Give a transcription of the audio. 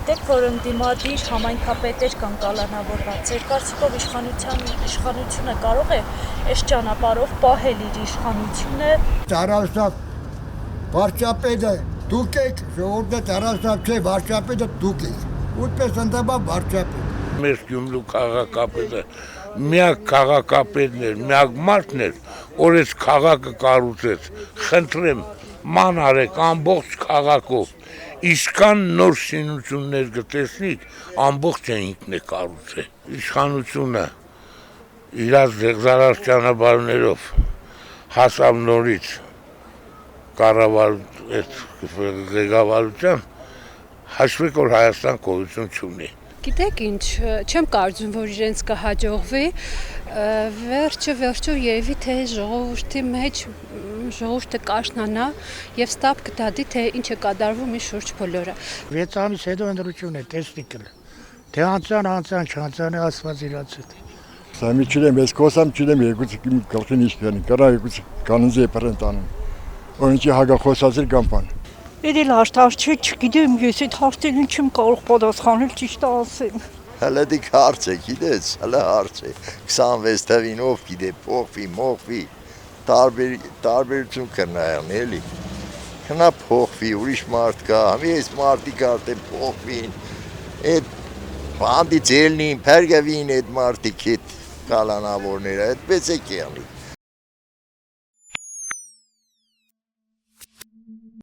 Գիտեք, որ ընդդիմադիր համայնքապետեր կան կալանավորված, ձեր կարծիքով իշխանությունը կարող է այս ճանապարհով պահել իր իշխանությունը։ Տարածավ վարչապետը դուք եք, ժողովուրդը տարածավ չէ, վարչապետը դուք եք, ուտպես ընդաբավ վարչապետ։ Մեր Գյումրու քաղաքապետը միակ քաղաքապետն էր, միակ մարդն էր, որ այս քաղաքը կառուցեց, խնդրեմ, ման արեք ամբողջ քաղաքով, իսկան նոր շինություններ գտեսնիք, ամբողջը ինքն է կառուցել։ Իշխանությունը իր զեղզարած ճանապարհներով հասավ նորից ղեկավարության, հաշվեք, որ Հայաստան գոյություն չունի։ Գիտեք ինչ, չեմ կարծում, որ իրենց կհաջողվի, վերջը երևի թե ժողովրդի մեջ ժողովուրդը կաշնանա եւ ստապ կդադի թե ինչ է կատարվում իր շուրջ բոլորը։ 6 ամիս հետո ընտրություն է, տեսնիկը։ Թե անցան, չանցան է ասված իրաց հետ։ Սամի չլեմ, ես կոսամ չլեմ, երկուց իմ գլխին իշքանի, կրա երկուց կաննձ է պրենտանում։ Օրինչի հագախոսացիր կամպան։ Էդել հաշտար չէ, չգիտեմ, ես այդ հարցերին չեմ կարող պատասխանել ճիշտ ասեմ։ Հələ դիք հարց է, գիտես, հələ հարց է, 26 թվին ով գիտե, փոխվի, մոխվի, տարբերություն կնայան, էլի, կնա փոխվի, ուրիշ մարդ կա, համի այս մարդիկ արդեն փոխվին, այդ բանդից ելնին, պերգավին այդ մարդիկ հետ կալանավորները, այդպես է կեղնի։